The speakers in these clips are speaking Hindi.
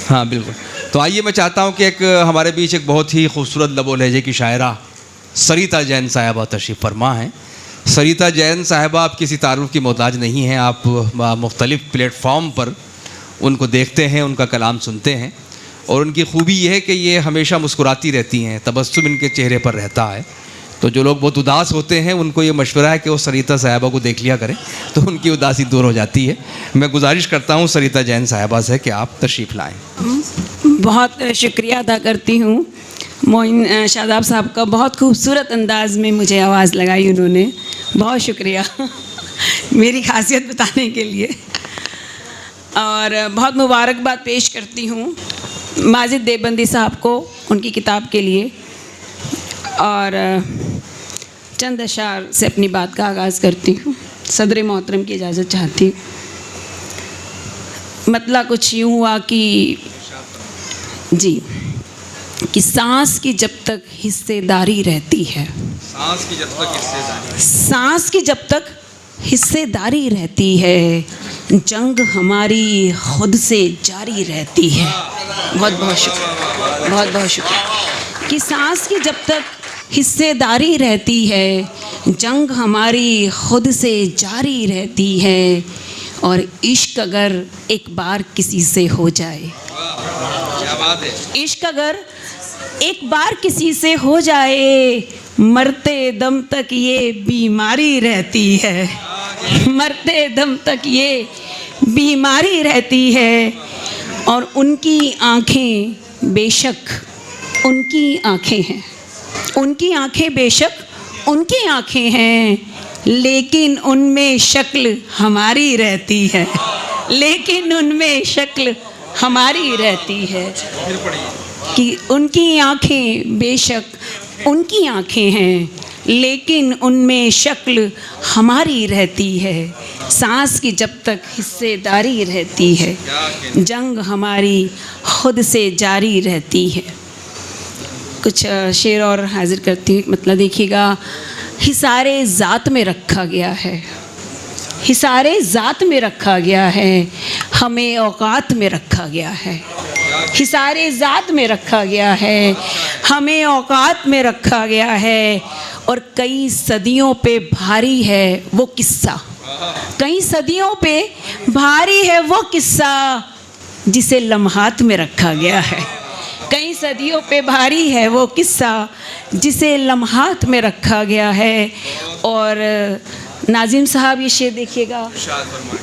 हाँ बिल्कुल। तो आइए मैं चाहता हूँ कि एक हमारे बीच एक बहुत ही खूबसूरत लबो लहजे की शायरा सरिता जैन साहिबा तशरीफ़ फरमा हैं। सरिता जैन साहिबा आप किसी तारुफ की मोहताज नहीं हैं, आप मुख्तलिफ़ प्लेटफॉर्म पर उनको देखते हैं, उनका कलाम सुनते हैं और उनकी खूबी यह है कि ये हमेशा मुस्कुराती रहती हैं, तबस्सुम इनके चेहरे पर रहता है। तो जो लोग बहुत उदास होते हैं उनको ये मशवरा है कि वो सरिता साहिबा को देख लिया करें, तो उनकी उदासी दूर हो जाती है। मैं गुजारिश करता हूँ सरिता जैन साहिबा से कि आप तशरीफ़ लाएँ। बहुत शुक्रिया अदा करती हूँ मोइन शादाब साहब का, बहुत खूबसूरत अंदाज़ में मुझे आवाज़ लगाई उन्होंने, बहुत शुक्रिया मेरी खासियत बताने के लिए। और बहुत मुबारकबाद पेश करती हूँ माजिद देवबंदी साहब को उनकी किताब के लिए। और चंद अशार से अपनी बात का आगाज़ करती हूँ, सदर मोहतरम की इजाज़त चाहती हूँ। मतलब कुछ यूँ हुआ कि जी, कि सांस की जब तक हिस्सेदारी रहती है, सांस की जब तक हिस्सेदारी, सांस की जब तक हिस्सेदारी रहती है, जंग हमारी खुद से जारी रहती है। बहुत बहुत शुक्रिया, बहुत बहुत शुक्रिया। कि सांस की जब तक हिस्सेदारी रहती है, जंग हमारी खुद से जारी रहती है, और इश्क अगर एक बार किसी से हो जाए, क्या बात है, इश्क अगर एक बार किसी से हो जाए, मरते दम तक ये बीमारी रहती है, मरते दम तक ये बीमारी रहती है। और उनकी आँखें बेशक उनकी आँखें हैं, उनकी आँखें बेशक उनकी आँखें हैं, लेकिन उनमें शक्ल हमारी रहती है, लेकिन उनमें शक्ल हमारी रहती है। कि उनकी आँखें बेशक उनकी आँखें हैं, लेकिन उनमें शक्ल हमारी रहती है। सांस की जब तक हिस्सेदारी रहती है, जंग हमारी खुद से जारी रहती है। कुछ शेर और हाजिर करती हूँ। मतलब देखिएगा, हिसारे ज़ात में रखा गया है, हिसारे ज़ात में रखा गया है, हमें औकात में रखा गया है, हिसारे ज़ात में रखा गया है, हमें औकात में रखा गया है। और कई सदियों पे भारी है वो किस्सा, कई सदियों पे भारी है वो किस्सा, जिसे लम्हात में रखा गया है। कई सदियों पे भारी है वो किस्सा, जिसे लम्हात में रखा गया है। और नाजिम साहब ये शेर देखिएगा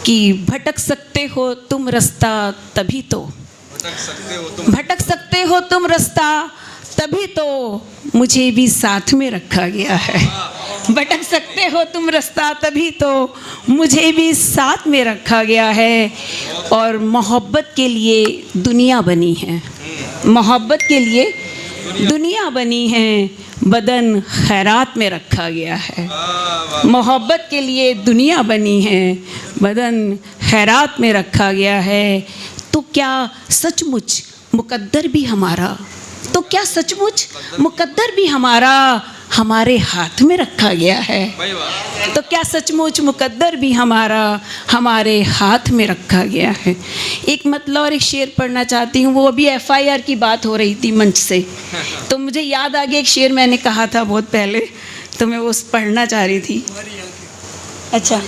कि भटक सकते हो तुम रास्ता तभी तो, भटक सकते हो तुम रास्ता तभी तो मुझे भी साथ में रखा गया है। भटक सकते हो तुम रास्ता तभी तो मुझे भी साथ में रखा गया है। और मोहब्बत के लिए दुनिया बनी है, मोहब्बत के लिए दुनिया बनी है, बदन खैरात में रखा गया है। मोहब्बत के लिए दुनिया बनी है, बदन खैरात में रखा गया है। तो क्या सचमुच मुकद्दर भी हमारा, तो क्या सचमुच मुकद्दर भी हमारा हमारे हाथ में रखा गया है? तो क्या सचमुच मुकद्दर भी हमारा हमारे हाथ में रखा गया है? एक मतलब और एक शेर पढ़ना चाहती हूँ। वो अभी FIR की बात हो रही थी मंच से, तो मुझे याद आ गया एक शेर मैंने कहा था बहुत पहले, तो मैं वो पढ़ना चाह रही थी। अच्छा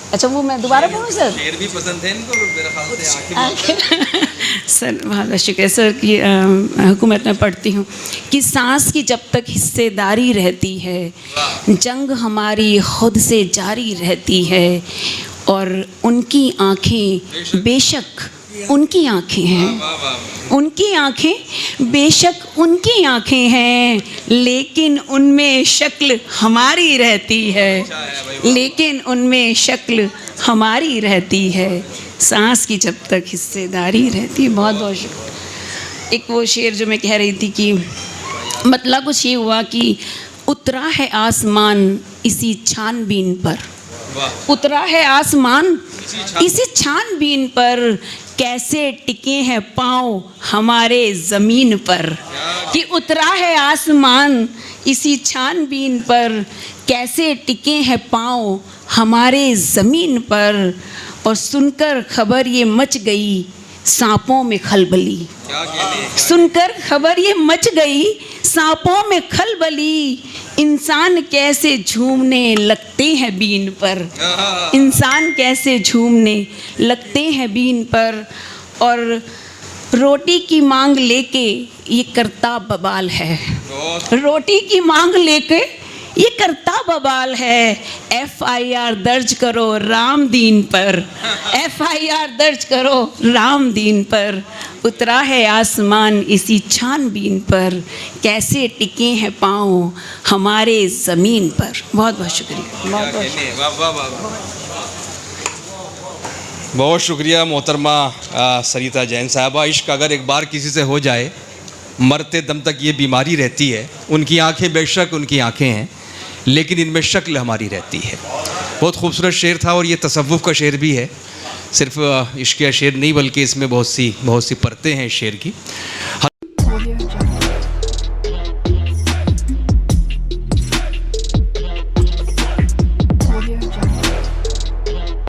अच्छा, वो मैं दोबारा पढ़ूँ सर? शेर भी पसंद है इनको, मेरे ख्याल से आखिर सर बहुत शुक्रिया सर की हुकूमत में पढ़ती हूँ कि सांस की जब तक हिस्सेदारी रहती है, जंग हमारी खुद से जारी रहती है। और उनकी आँखें बेशक उनकी आँखें हैं, उनकी आँखें बेशक उनकी आँखें हैं, लेकिन उनमें शक्ल हमारी रहती है, लेकिन उनमें शक्ल हमारी रहती है। सांस की जब तक हिस्सेदारी रहती है। बहुत बहुत शुक्रिया। एक वो शेर जो मैं कह रही थी कि मतलब कुछ ये हुआ कि उतरा है आसमान इसी छानबीन पर, उतरा है आसमान इसी छानबीन पर, कैसे टिके हैं पाँव हमारे ज़मीन पर। कि उतरा है आसमान इसी छानबीन पर, कैसे टिके हैं पाँव हमारे ज़मीन पर। और सुनकर खबर ये मच गई सांपों में खलबली। क्या कहने। सुनकर खबर ये मच गई, सांपों में खलबली। इंसान कैसे झूमने लगते हैं बीन पर, इंसान कैसे झूमने लगते हैं बीन पर। और रोटी की मांग लेके ये करता बवाल है, रोटी की मांग लेके ये करता बवाल है। FIR दर्ज करो राम दीन पर, FIR दर्ज करो राम दीन पर। उतरा है आसमान इसी छानबीन पर, कैसे टिके हैं पाँव हमारे ज़मीन पर। बहुत बहुत शुक्रिया। बहुत शुक्रिया मोहतरमा सरिता जैन साहबा। इश्क अगर एक बार किसी से हो जाए, मरते दम तक ये बीमारी रहती है। उनकी आंखें बेशक उनकी आंखें हैं, लेकिन इनमें शक्ल हमारी रहती है। बहुत खूबसूरत शेर था और ये तसव्वुफ़ का शेर भी है। सिर्फ इश्क का शेर नहीं बल्कि इसमें बहुत सी परतें हैं शेर की।